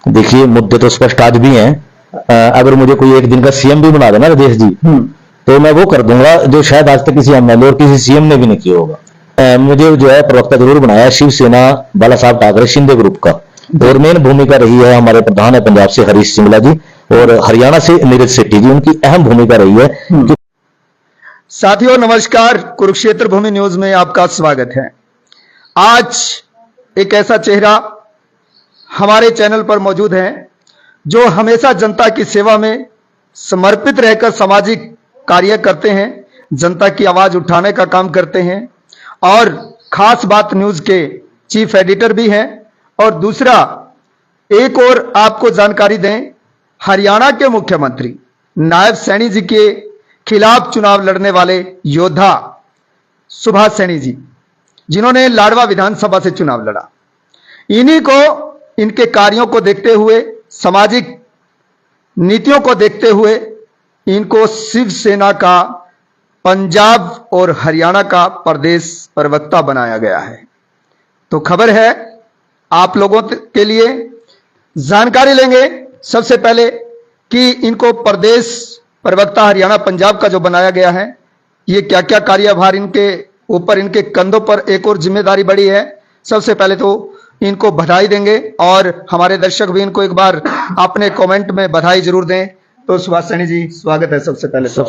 देखिए, मुद्दे तो स्पष्ट आज भी हैं। अगर मुझे कोई एक दिन का सीएम भी बना देना राजेश जी, तो मैं वो कर दूंगा जो शायद आज तक किसी एमएलए और किसी सीएम ने भी नहीं किया होगा। मुझे जो है प्रवक्ता जरूर बनाया शिवसेना बाला साहब ठाकरे शिंदे ग्रुप का, और मेन भूमिका रही है हमारे प्रधान है पंजाब से हरीश सिंगला जी, और हरियाणा से नीरज शेट्टी जी, उनकी अहम भूमिका रही है। साथियों नमस्कार, कुरुक्षेत्र भूमि न्यूज में आपका स्वागत है। आज एक ऐसा चेहरा हमारे चैनल पर मौजूद है जो हमेशा जनता की सेवा में समर्पित रहकर सामाजिक कार्य करते हैं, जनता की आवाज उठाने का काम करते हैं, और खास बात न्यूज के चीफ एडिटर भी हैं। और दूसरा एक और आपको जानकारी दें, हरियाणा के मुख्यमंत्री नायब सैनी जी के खिलाफ चुनाव लड़ने वाले योद्धा सुभाष सैनी जी, जिन्होंने लाडवा विधानसभा से चुनाव लड़ा, इन्हीं को इनके कार्यों को देखते हुए, सामाजिक नीतियों को देखते हुए इनको शिवसेना का पंजाब और हरियाणा का प्रदेश प्रवक्ता बनाया गया है। तो खबर है आप लोगों के लिए, जानकारी लेंगे सबसे पहले कि इनको प्रदेश प्रवक्ता हरियाणा पंजाब का जो बनाया गया है, ये क्या क्या कार्यभार इनके ऊपर, इनके कंधों पर एक और जिम्मेदारी बढ़ी है। सबसे पहले तो इनको बधाई देंगे, और हमारे दर्शक भी इनको एक बार अपने कमेंट में बधाई जरूर दें। तो सुभाष सैनी जी, स्वागत है। सबसे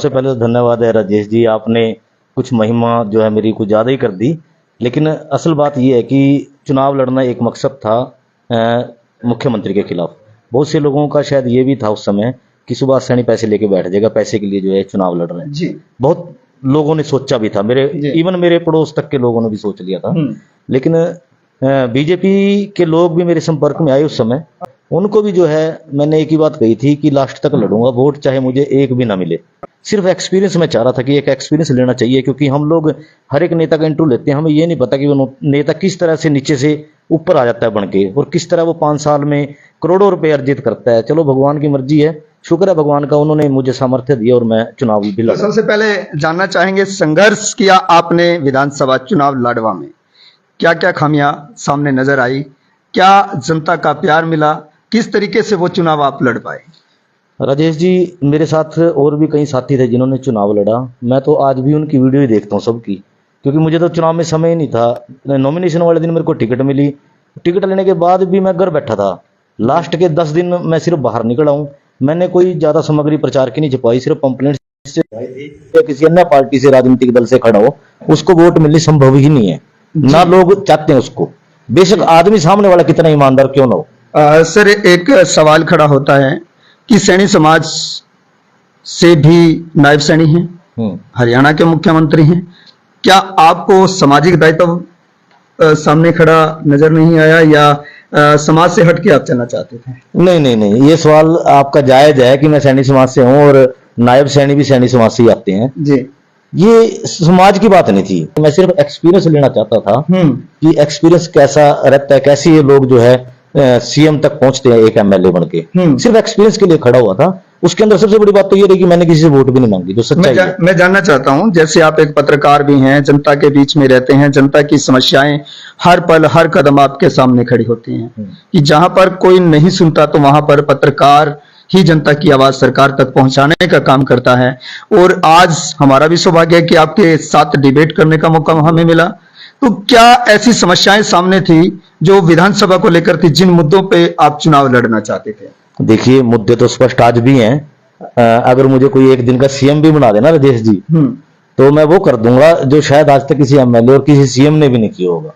पहले तो धन्यवाद है राजेश जी, आपने कुछ महिमा जो है मेरी कुछ ज्यादा ही कर दी। लेकिन असल बात यह है कि चुनाव लड़ना एक मकसद था मुख्यमंत्री के खिलाफ। बहुत से लोगों का शायद ये भी था उस समय कि सुभाष सैनी पैसे लेके बैठ जाएगा, पैसे के लिए जो है चुनाव लड़ रहे हैं जी। बहुत लोगों ने सोचा भी था, इवन मेरे पड़ोस तक के लोगों ने भी सोच लिया था। लेकिन बीजेपी के लोग भी मेरे संपर्क में आए उस समय, उनको भी जो है मैंने एक ही बात कही थी कि लास्ट तक लड़ूंगा, वोट चाहे मुझे एक भी ना मिले। सिर्फ एक्सपीरियंस मैं चाह रहा था कि एक एक्सपीरियंस लेना चाहिए, क्योंकि हम लोग हर एक नेता का इंटरव्यू लेते हैं, हमें ये नहीं पता कि वो नेता किस तरह से नीचे से ऊपर आ जाता है बन के, और किस तरह वो 5 साल में करोड़ों रुपए अर्जित करता है। चलो भगवान की मर्जी है, शुक्र है भगवान का, उन्होंने मुझे सामर्थ्य दिया और मैं चुनाव भी लड़ा। सबसे पहले जानना चाहेंगे, संघर्ष किया आपने विधानसभा चुनाव लाडवा में, क्या क्या खामियां सामने नजर आई, क्या जनता का प्यार मिला, किस तरीके से वो चुनाव आप लड़ पाए? राजेश जी, मेरे साथ और भी कई साथी थे जिन्होंने चुनाव लड़ा। मैं तो आज भी उनकी वीडियो ही देखता हूँ सबकी, क्योंकि मुझे तो चुनाव में समय ही नहीं था। नॉमिनेशन वाले दिन मेरे को टिकट मिली, टिकट लेने के बाद भी मैं घर बैठा था। लास्ट के 10 दिन मैं सिर्फ बाहर निकला हूँ। मैंने कोई ज्यादा सामग्री प्रचार की नहीं छपाई, सिर्फ पंपलेट से या किसी अन्य पार्टी से, राजनीतिक दल से खड़ा हो, उसको वोट मिलनी संभव ही नहीं है, ना लोग चाहते हैं उसको, बेशक आदमी सामने वाला कितना ईमानदार क्यों ना हो। सर, एक सवाल खड़ा होता है कि सैनी समाज से भी नायब सैनी हैं, हरियाणा के मुख्यमंत्री हैं, क्या आपको सामाजिक दायित्व सामने खड़ा नजर नहीं आया, या समाज से हट के आप चलना चाहते थे? नहीं, ये सवाल आपका जायज है कि मैं सैनी समाज से हूँ और नायब सैनी भी सैनी समाज से ही आते हैं जी। ये समाज की बात नहीं थी, मैं सिर्फ एक्सपीरियंस लेना चाहता था कि एक्सपीरियंस कैसा रहता है, कैसे ये लोग जो है सीएम तक पहुंचते हैं एक एमएलए बन के। सिर्फ एक्सपीरियंस के लिए खड़ा हुआ था। उसके अंदर सबसे बड़ी बात तो ये रही कि मैंने किसी से वोट भी नहीं मांगी, जो सच्चाई है। मैं जानना चाहता हूं, जैसे आप एक पत्रकार भी हैं, जनता के बीच में रहते हैं, जनता की समस्याएं हर पल हर कदम आपके सामने खड़ी होती हैं, कि जहां पर कोई नहीं सुनता तो वहां पर पत्रकार ही जनता की आवाज सरकार तक पहुंचाने का काम करता है। और आज हमारा भी सौभाग्य है कि आपके साथ डिबेट करने का मौका हमें मिला। तो क्या ऐसी समस्याएं सामने थी जो विधानसभा को लेकर थी, जिन मुद्दों पे आप चुनाव लड़ना चाहते थे? देखिए, मुद्दे तो स्पष्ट आज भी हैं। अगर मुझे कोई एक दिन का सीएम भी बना देना राजेश जी, तो मैं वो कर दूंगा जो शायद आज तक किसी एमएलए और किसी सीएम ने भी नहीं किया होगा,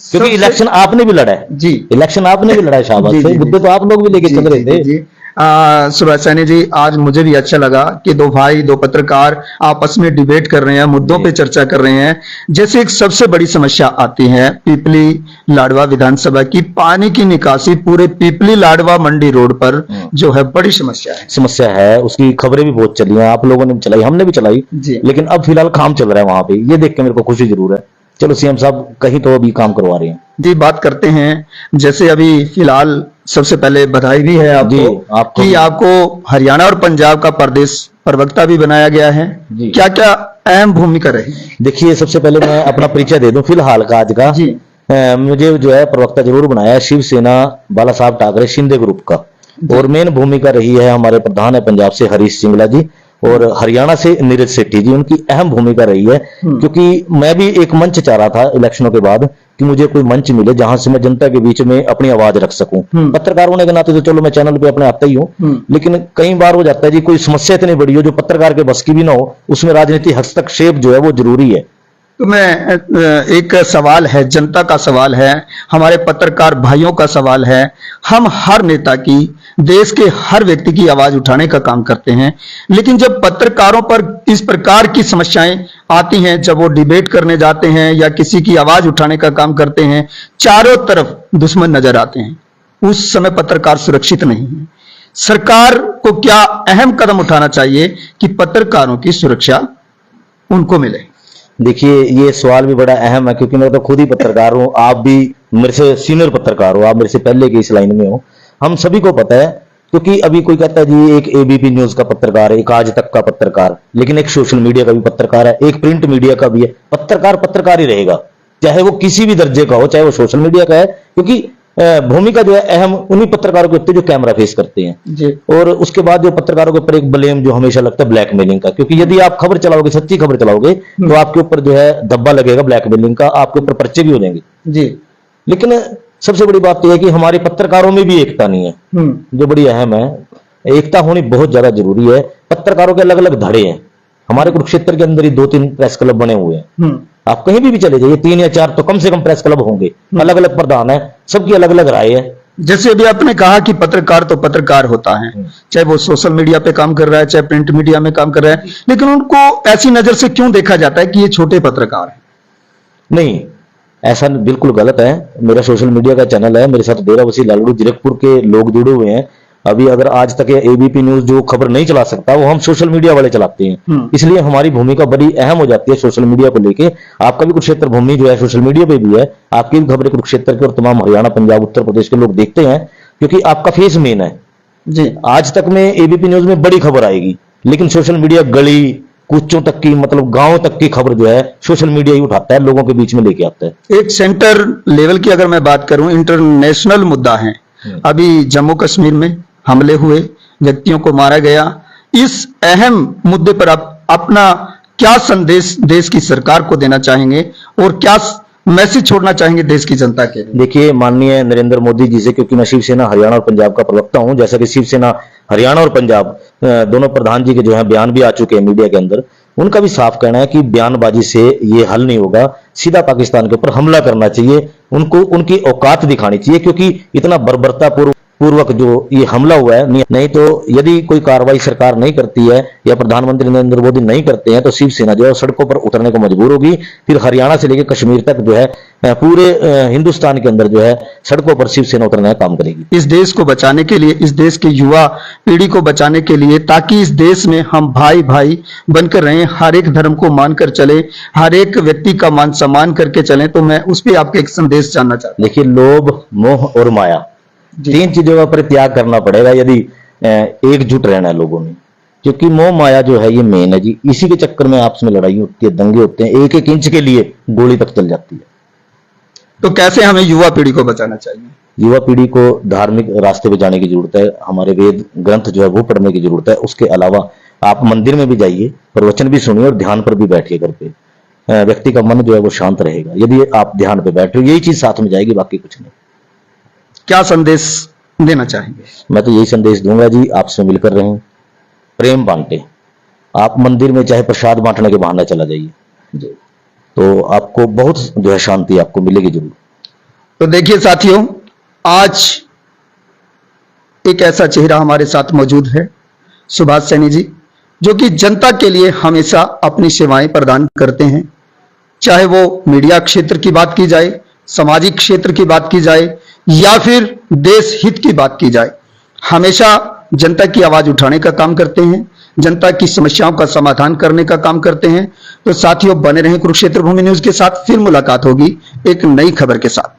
क्योंकि इलेक्शन आपने भी लड़ा है जी। इलेक्शन आपने भी लड़ा है, शाबाश से। मुद्दे तो आप लोग भी लेके चल रहे थे। सुभाष सैनी जी, आज मुझे भी अच्छा लगा कि दो भाई, दो पत्रकार आपस में डिबेट कर रहे हैं, मुद्दों पे चर्चा कर रहे हैं। जैसे एक सबसे बड़ी समस्या आती है पीपली लाडवा विधानसभा की, पानी की निकासी पूरे पीपली लाडवा मंडी रोड पर जो है बड़ी समस्या है। उसकी खबरें भी बहुत चली हैं, आप लोगों ने भी चलाई, हमने भी चलाई, लेकिन अब फिलहाल काम चल रहा है वहां पे। ये देख के मेरे को खुशी जरूर है। चलो सीएम साहब कहीं तो अभी काम करवा रहे हैं जी। बात करते हैं, जैसे अभी फिलहाल सबसे पहले बधाई भी है आपको कि आपको हरियाणा और पंजाब का प्रदेश प्रवक्ता भी बनाया गया है। क्या क्या अहम भूमिका रही? देखिए, सबसे पहले मैं अपना परिचय दे दूं फिलहाल का आज का जी। मुझे जो है प्रवक्ता जरूर बनाया है शिवसेना बाला साहब ठाकरे शिंदे ग्रुप का, और मेन भूमिका रही है हमारे प्रधान है पंजाब से हरीश सिंगला जी, और हरियाणा से नीरज सेठी जी, उनकी अहम भूमिका रही है। क्योंकि मैं भी एक मंच चाह रहा था इलेक्शनों के बाद कि मुझे कोई मंच मिले जहां से मैं जनता के बीच में अपनी आवाज रख सकूं। पत्रकार होने के नाते तो चलो मैं चैनल पे अपने आता ही हूं, लेकिन कई बार हो जाता है जी कोई समस्या इतनी बड़ी हो जो पत्रकार के बस की भी ना हो, उसमें राजनीति हस्तक्षेप जो है वो जरूरी है। तो मैं एक सवाल है, जनता का सवाल है, हमारे पत्रकार भाइयों का सवाल है, हम हर नेता की, देश के हर व्यक्ति की आवाज उठाने का काम करते हैं, लेकिन जब पत्रकारों पर इस प्रकार की समस्याएं आती हैं, जब वो डिबेट करने जाते हैं या किसी की आवाज उठाने का काम करते हैं, चारों तरफ दुश्मन नजर आते हैं, उस समय पत्रकार सुरक्षित नहीं है। सरकार को क्या अहम कदम उठाना चाहिए कि पत्रकारों की सुरक्षा उनको मिले? देखिए ये सवाल भी बड़ा अहम है, क्योंकि मैं तो खुद ही पत्रकार हूं, आप भी मेरे से सीनियर पत्रकार हो, आप मेरे से पहले की इस लाइन में हो, हम सभी को पता है। क्योंकि अभी कोई कहता है जी एक एबीपी न्यूज का पत्रकार है, एक आज तक का पत्रकार, लेकिन एक सोशल मीडिया का भी पत्रकार है, एक प्रिंट मीडिया का भी है। पत्रकार पत्रकार ही रहेगा, चाहे वो किसी भी दर्जे का हो, चाहे वो सोशल मीडिया का है, क्योंकि भूमिका जो है अहम उन्हीं पत्रकारों के होती है जो कैमरा फेस करते हैं जी। और उसके बाद जो पत्रकारों के ऊपर एक ब्लेम जो हमेशा लगता है ब्लैकमेलिंग का, क्योंकि यदि आप खबर चलाओगे, सच्ची खबर चलाओगे, तो आपके ऊपर जो है धब्बा लगेगा ब्लैकमेलिंग का, आपके ऊपर पर्चे भी हो जाएंगे जी। लेकिन सबसे बड़ी बात तो है कि हमारे पत्रकारों में भी एकता नहीं है, जो बड़ी अहम है। एकता होनी बहुत ज्यादा जरूरी है। पत्रकारों के अलग अलग धड़े हैं, हमारे कुरुक्षेत्र के अंदर ही 2-3 प्रेस क्लब बने हुए हैं। आप कहीं भी चले जाइए 3 या 4 तो कम से कम प्रेस क्लब होंगे, अलग अलग प्रधान है, सबकी अलग अलग राय है। जैसे अभी आपने कहा कि पत्रकार तो पत्रकार होता है, चाहे वो सोशल मीडिया पे काम कर रहा है, चाहे प्रिंट मीडिया में काम कर रहा है, लेकिन उनको ऐसी नजर से क्यों देखा जाता है कि ये छोटे पत्रकार हैं? नहीं, ऐसा बिल्कुल गलत है। मेरा सोशल मीडिया का चैनल है, मेरे साथ डेरा बसी लालगढ़ जीरकपुर के लोग जुड़े हुए हैं। अभी अगर आज तक एबीपी न्यूज जो खबर नहीं चला सकता, वो हम सोशल मीडिया वाले चलाते हैं, इसलिए हमारी भूमिका बड़ी अहम हो जाती है सोशल मीडिया को लेके। आपका भी कुरुक्षेत्र भूमि जो है सोशल मीडिया पे भी है, आपकी भी खबरें कुरुक्षेत्र के और तमाम हरियाणा, पंजाब, उत्तर प्रदेश के लोग देखते हैं, क्योंकि आपका फेस मेन है जी। आज तक में एबीपी न्यूज में बड़ी खबर आएगी, लेकिन सोशल मीडिया गली कूचों तक की, मतलब गांव तक की खबर जो है सोशल मीडिया ही उठाता है, लोगों के बीच में लेके आता है। एक सेंटर लेवल की अगर मैं बात करूं, इंटरनेशनल मुद्दा है, अभी जम्मू कश्मीर में हमले हुए, व्यक्तियों को मारा गया, इस अहम मुद्दे पर आप अपना क्या संदेश देश की सरकार को देना चाहेंगे और क्या मैसेज छोड़ना चाहेंगे देश की जनता के लिए? देखिए माननीय नरेंद्र मोदी जी से, क्योंकि मैं शिवसेना हरियाणा और पंजाब का प्रवक्ता हूं, जैसा कि शिवसेना हरियाणा और पंजाब दोनों प्रधान जी के जो है बयान भी आ चुके हैं मीडिया के अंदर, उनका भी साफ कहना है कि बयानबाजी से ये हल नहीं होगा, सीधा पाकिस्तान के ऊपर हमला करना चाहिए, उनको उनकी औकात दिखानी चाहिए, क्योंकि इतना बर्बरता पूर्वक जो ये हमला हुआ है, नहीं तो यदि कोई कार्रवाई सरकार नहीं करती है या प्रधानमंत्री नरेंद्र मोदी नहीं करते हैं, तो शिवसेना जो है सड़कों पर उतरने को मजबूर होगी। फिर हरियाणा से लेकर कश्मीर तक जो है पूरे हिंदुस्तान के अंदर जो है सड़कों पर शिवसेना उतरने का काम करेगी। इस देश को बचाने के लिए, इस देश के युवा पीढ़ी को बचाने के लिए, ताकि इस देश में हम भाई भाई बनकर रहें, हर एक धर्म को मानकर चले, हर एक व्यक्ति का मान सम्मान करके चलें, तो मैं उस पर आपके एक संदेश जानना चाहता हूं। देखिए लोभ, मोह और माया, 3 चीजों का परित्याग करना पड़ेगा यदि एकजुट रहना है लोगों ने, क्योंकि मोह माया जो है ये मेन है जी। इसी के चक्कर में आपस में लड़ाई होती है, दंगे होते हैं, एक एक इंच के लिए गोली तक चल जाती है। तो कैसे हमें युवा पीढ़ी को बचाना चाहिए? युवा पीढ़ी को धार्मिक रास्ते पे जाने की जरूरत है, हमारे वेद ग्रंथ जो है वो पढ़ने की जरूरत है। उसके अलावा आप मंदिर में भी जाइए, प्रवचन भी सुनिए और ध्यान पर भी बैठिए। घर पे व्यक्ति का मन जो है वो शांत रहेगा यदि आप ध्यान पे बैठ रहे हो, यही चीज साथ में जाएगी, बाकी कुछ नहीं। क्या संदेश देना चाहेंगे? मैं तो यही संदेश दूंगा जी, आपसे मिलकर रहें, प्रेम बांटे। आप मंदिर में चाहे प्रसाद बांटने के बहाने चला जाइए, तो आपको बहुत जो है शांति आपको मिलेगी जरूर। तो देखिए साथियों, आज एक ऐसा चेहरा हमारे साथ मौजूद है, सुभाष सैनी जी, जो कि जनता के लिए हमेशा अपनी सेवाएं प्रदान करते हैं। चाहे वो मीडिया क्षेत्र की बात की जाए, सामाजिक क्षेत्र की बात की जाए या फिर देश हित की बात की जाए, हमेशा जनता की आवाज उठाने का काम करते हैं, जनता की समस्याओं का समाधान करने का काम करते हैं। तो साथियों बने रहें कुरुक्षेत्र भूमि न्यूज के साथ, फिर मुलाकात होगी एक नई खबर के साथ।